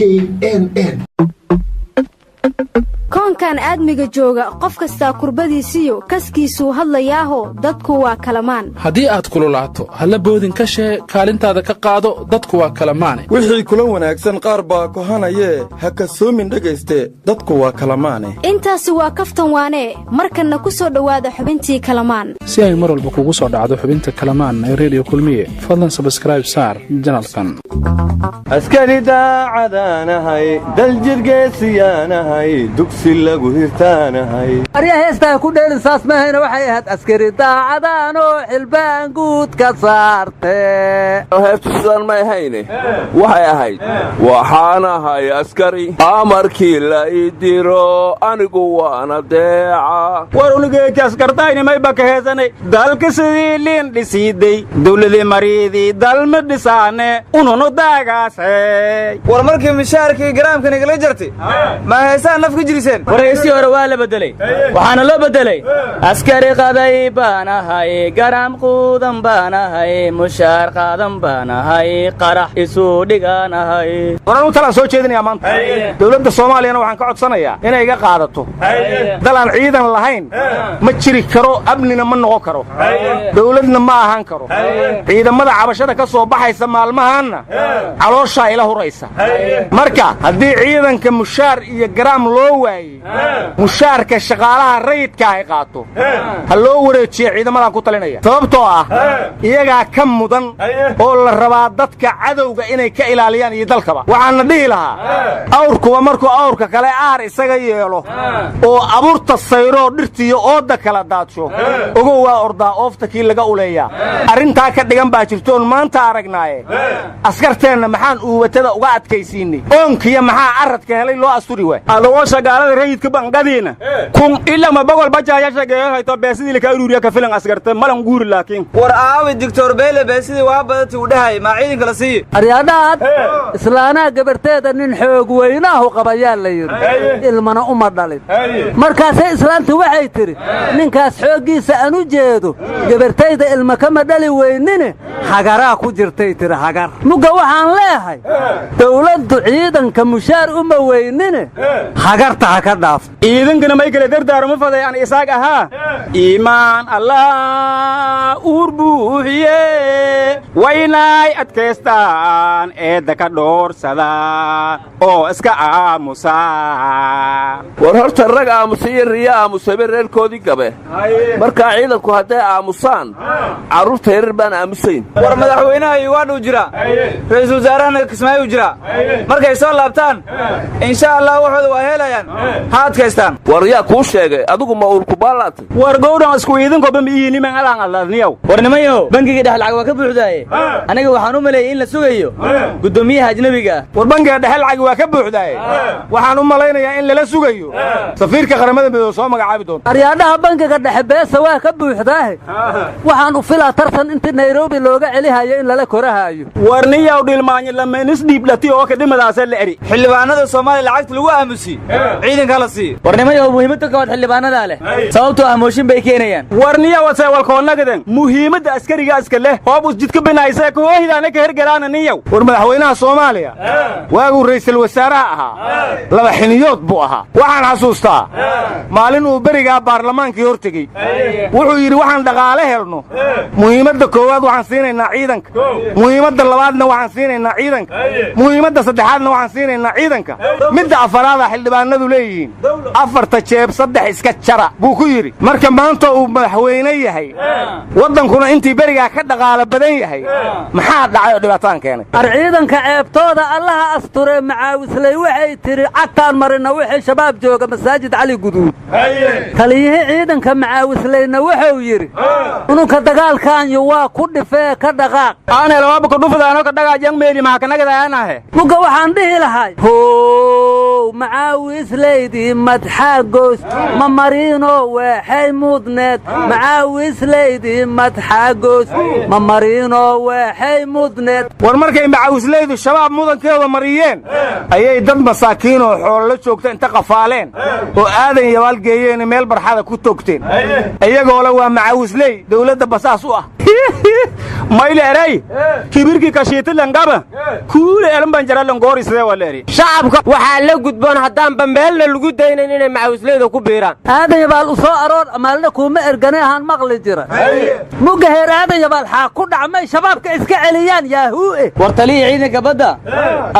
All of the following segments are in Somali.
knn. koonkan aadmiga jooga qof kasta kurbadiisiyo kaskiisuu hadlayaaho dadku waa kalamaan. haddii aad kululaato halla boodin ka shee kaalintaada ka qaado dadku waa kalamaane. wixii kula wanaagsan qaar baa kohanayee ha kasoomin dhegayste dadku waa kalamaane. intaasi waa kaftan waanee markanna ku soo dhowaada xubintii kalamaan. si ay mar walba kugu soo dhacdo xubinta kalamaan ee reediyo kulmiye fadlan sabskrayb saar janalkan. askari daacadaanahay daljirgeesiyaanahay dugsi lagu hirtaanahay. arya heestaa ku dheelin saas maahayna waxay ahayd askari daacadaanoo xilbaan guud ka saartee. heestu sidaan may ahayne waxay ahayd waxaan ahay askari amarkii la ii diro anigu waana deeca. war unigeeti askartayni may baka heesanay dalka sidii liin dhisiiday dawladii mariidii dalma dhisaane ununu daagaasay. war markii mishaarkii garaamkan igala jartay ma heesaan naf ka jiriseen. waraysi hore waa la bedelay waxaana loo bedelay askari qaday baan ahay garaam quudan baan ahay mushaar qaadan baan ahay qarax isu dhigaan ahay. waran u talaan soo jeedinayaa maanta dawladda soomaaliyana waxaan ka codsanayaa inay iga qaadato dalaan ciidan lahayn ma jiri karo amnina ma noqon karo dawladna ma ahaan karo. ciidamada cabashada ka soo baxaysa maalmahaanna calooshaa ila huraysa. marka haddii ciidanka mushaar iyo garaam loo waayey mushaarka shaqaalaha rayidka ay qaato ha loo wareejiye ciidamadan ku talinaya sababtoo ah iyagaa ka mudan oo la rabaa dadka cadowga inay ka ilaaliyaan iyo dalkaba. waxaana dhihi lahaa awrkuwa markuu awrka kale aar isaga yeelo oo abuurta sayroo dhirtiiyo ooda kala daadsho ogow waa ordaa oofta kii laga uleeyaa. arrintaa ka dhigan baa jirtoon maanta aragnaaye askarteenna maxaan uuwatada uga adkaysiinay oonkiya maxaa aradka helay loo asturi waay. adagoo shagaalada rayidka bangadiina kun ilama bagol bajaaya shageeyo hayto beesidii laka ururiya ka filan askarta malan guuri laakiin. war aawi dictor beele beesidii waa badati u dhahay ma ciidanka la siiyo. aryaadhaad islaanaha gabarteeda nin xoog weynaahu qabayaa la yidhi ilmana uma dhalin. markaasay islaantu waxay tidhi ninkaas xooggiisa aan u jeedo gabartayda ilma kama dhali weynine hagaraa ku jirtay tiri hagar. mugga waxaan leehay dawladdu ciidanka mushaar uma weynine hagarta ha ka dhaaf. ciidankana may kale dardaarmo fadayaan isaag ahaa iimaan allah uur buuxiye waynay adkaystaan eedda ka dhoorsadaan oo iska aamusaa. war horta rag aamusaiyo riyo aamusabe reerkoodii gabe markaa ciidanku hadday aamusaan carruurta yarar baan aamusayn. war madaxweynaha yugaadhuu jira ra'iisul wasaarahana kismaayuu jira markay soo laabtaan insha allah waxooda waa helayaan ha adkaystaan. war yaa kuu sheegay adigu ma uurku baalaatay. war gowdhan isku iidankoba miyiiniman alaan alladniyow. war nimayo bangiga dhex lacag waa ka buuxdaaye aniga waxaan u maleeyay in la sugayo guddoomiyaha ajnabiga ah. war bangiga dhexe lacag waa ka buuxdaaye waxaan u malaynayaa in lala sugayo safiirka qaramada midoobe soo magacaabi doonto. aryaadhaha bangiga dhexe beesa waa ka buuxdaahe waxaan u filaa tartan inta nairobi looga celihayo in lala korahaayo. war niyaw dhilmaanyo lameenis dhiibdhati oo ka dhimadaasee la eri xildhibaanada soomaaliya lacagta lagu aamusi ciidanka la siiyo. war nimayo muhiimadda kood xildhibaanadaa leh sababtoo ah mooshin bay keenayaan. war niya wase walkoonnagadan muhiimadda askariga iska leh hoobus jidka binaaysa koohidaana ka hergalaana niyaw. war madaxweynaha soomaaliya waaguu ra'iisul wasaaraha ahaa laba xiniyood buu ahaa. waxaan xasuustaa maalin uu berigaa baarlamaankii hor tegey wuxuu yidhi waxaan dhaqaale helno muhiimadda koowaad waxaan siinaynaa ciidanka muhiimadda labaadna waxaan siinaynaa ciidanka muhiimadda saddexaadna waxaan siinaynaa ciidanka midda afaraada xildhibaanadu leeyihiin afarta jeeb saddex iska jara buu ku yidhi. marka maanta uu madaxweyne yahay waddankuna intii berigaa ka dhaqaalo badan yahay maxaa dhacay oo dhibaataan keenay. ar ciidanka ceebtooda allaha asture macaawisley waxay tidhi cagtaan marina wixii shabaab jooga masaajid cali guduud. taliyihii ciidanka macaawisleyna wuxuu yidhi ununka dagaalkaanyu waa ku dhifee ka dhaqaaq. aane labaaba ku dhufadaano ka dhagaajang meeli maxaa kanagadaanahe. mugga waxaan dhihi lahay macaawislaydii madxaagoos ma mariino weexay mudneed macaawislaydii madxaagoos ma mariino weexay mudneed war markay macaawislaydu shabaab mudankeeda mariyeen ayay dad masaakiin oo xoolo la joogta inta qafaaleen oo aadan yabaal geeyeen meel barxada ku toogteen iyagoo la waa macaawisley dawladda basaas u ah mayle eray kibirki kashiita langaba kuule elan banjara langoorisde waleeri shacabka waxaa la gudboon haddaan bambeelna lagu daynayn inay macaawisleyda ku biiraan aadan yabaal u soo aroor amaalna kuuma ergane ahaan maqli jira muga heer aadan yabaal xaa ku dhacmay shabaabka iska celiyaan yaahuu'e war taliyii ciidanka badda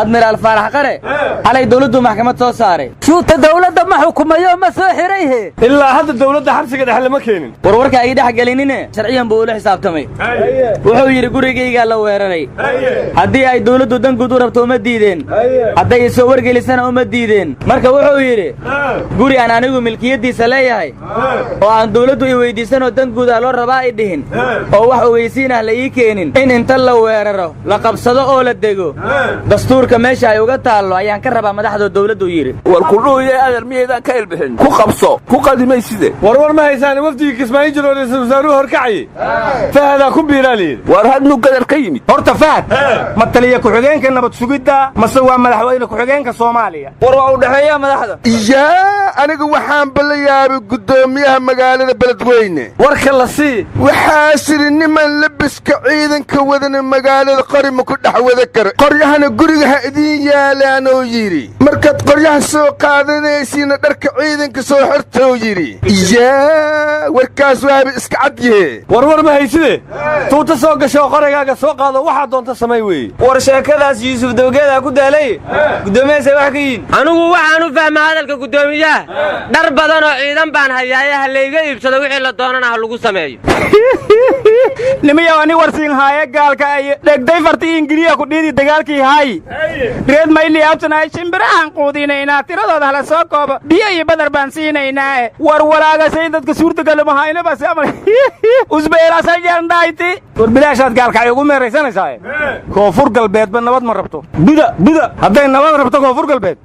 admiraal faarax qare xalay dawladdu maxkamad soo saaray shuuta dawladda ma xukumayo ma soo xirayhe ilaa hadda dawladda xabsiga dhexe lama keenin warwarka ay dhex gelinine sharciyan buu ula xisaabtamay wuxuu yidhi gurigaygaa la weeraray haddii ay dawladdu dan guud u rabto uma diideen hadday isoo wargelisana uma diideen marka wuxuu yidhi guri aan anigu milkiyaddiisa leeyahay oo aan dawladdu i weyddiisanoo dan guudaa loo rabaa i dhihin oo wax ogeysiin ah la ii keenin in inta la weeraro la qabsado oo la dego dastuurka meesha ay uga taallo ayaan ka rabaa madaxdoo dawladdu yidhi war kudhuuye adeer miyaydaan ka ilbixin ku qabso ku qadimayside war ma haysaan wafdigii kismaayiil jiro ra'iisul wasaaruhu horkacayey fahadaa ku biiraa layidhi war hadnu gadar ka yimid horta fahad ma taliya ku-xigeenka nabad sugidda mase waa madaxweyne ku-xigeenka soomaaliya war waa u dhexeeya madaxda yaa aniga waxaanba la yaabay guddoomiyaha magaalada beledweyne warka la sii waxaa siri niman labiska ciidanka wadana magaalada qori ma ku dhex wada kara qoryahana guriga ha idiin yaalaanoo yidhi markaad qoryaha soo qaadanaysiina dharka ciidanka soo xortou yidhi yaa warkaas waaba iska cad yahe war ma hayside tuuta soo gasho qorigaaga soo qaado waxaa doonta samay weeye war sheekadaas yuusuf dawgeedaa ku daalay guddoomiyahaasay wax ka yihin anigu waxaan u fahmaa hadalka guddoomiyaha dhar badan oo ciidan baan hayaaye ha layga iibsado wixii la doonana ha lagu sameeyo nimayaw ani warsiin haaye gaalka ay dhegday fartii ingiriya ku dhiidi dagaalkii haay reed mayli abtanaay shimbirahan quudinaynaa tiradooda hala soo koobo biyo iyo badar baan siinaynaa war walaagasay dadka suurtagaluma hayna bas amar usbeelasajandayti war bilaashaad gaalka ay ugu meeraysanaysaa koonfur galbeedba nabad ma rabto buda hadday nabad rabto koonfur galbeed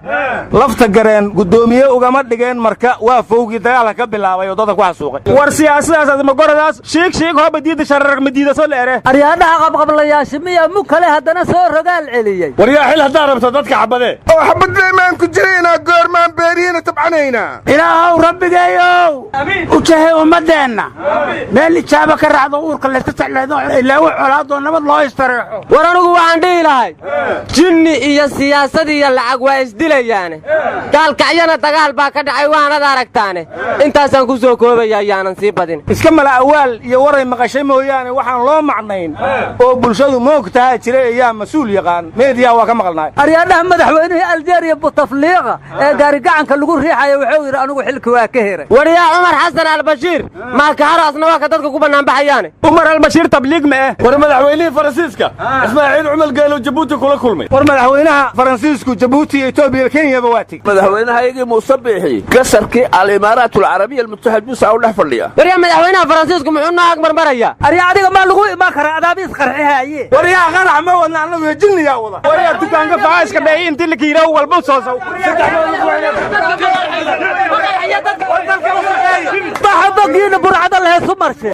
lafta gareen guddoomiye ugama dhigeen marka waa fowgii dagaalka ka bilaabay oo dadka ku xasuuqay war siyaasadaas magoradaas shiik hooba diida shararag madiida soo leere aryaadaha qabqablayaasha miya mu kale haddana soo rogaal celiyey war yaa xil haddaa rabto dadka xabadee oo xabadleemaan ku jiraynaa goormaan beerihiina tabcanaynaa ilaahow rabbigayow u jahay ummaddeenna meel ijaaba ka raacdo uurka layska jecleedo ilaawo colaadoo nabad loo istareexo war anigu waxaan dhihi lahay jinni iyo siyaasad iyo lacag waa isdilayaane gaalkacyana dagaal baa ka dhacay waanad aragtaane intaasaan ku soo koobaya ayaanan sii badin iska mala awaal iyo waray maqashay mooyaane waxaan loo macnayn oo bulshadu moogtaha jiray ayaa mas-uul yaqaan meediyaa waa ka maqalnahay aryaadhaha madaxweynihii aljeeriya butafliiqa ee gaarigacanka lagu riixaya wuxuu yidhi anigu xilki waa ka heray war yaa cumar xasan albashiir maakaharaasna waa ka dadka ku bannaanbaxayaane cumar albashiir tabliig ma eh war madaxweynihii faransiiska ismaaciil cumar geelo jabuuti kula kulmay war madaxweynaha faransiisku jabuuti iyo etoobiya kenyaba waa tegi madaxweynahayagii muuse biixi gasarkii alimaaraat alcarabiya almutaxadisa u dhex fadhiya war yaa madaxweynaha faransiisku muxuu noo ag marmaraya arya adiga maa lagu imaan karaa adaabiis qarxihaaye war yaa qarax ma wadna annagu jinniyaa wada war yaa dukaanka faaiska dheey intii la kiiraw walba soo saw baxabagiina burcada leheesu marshe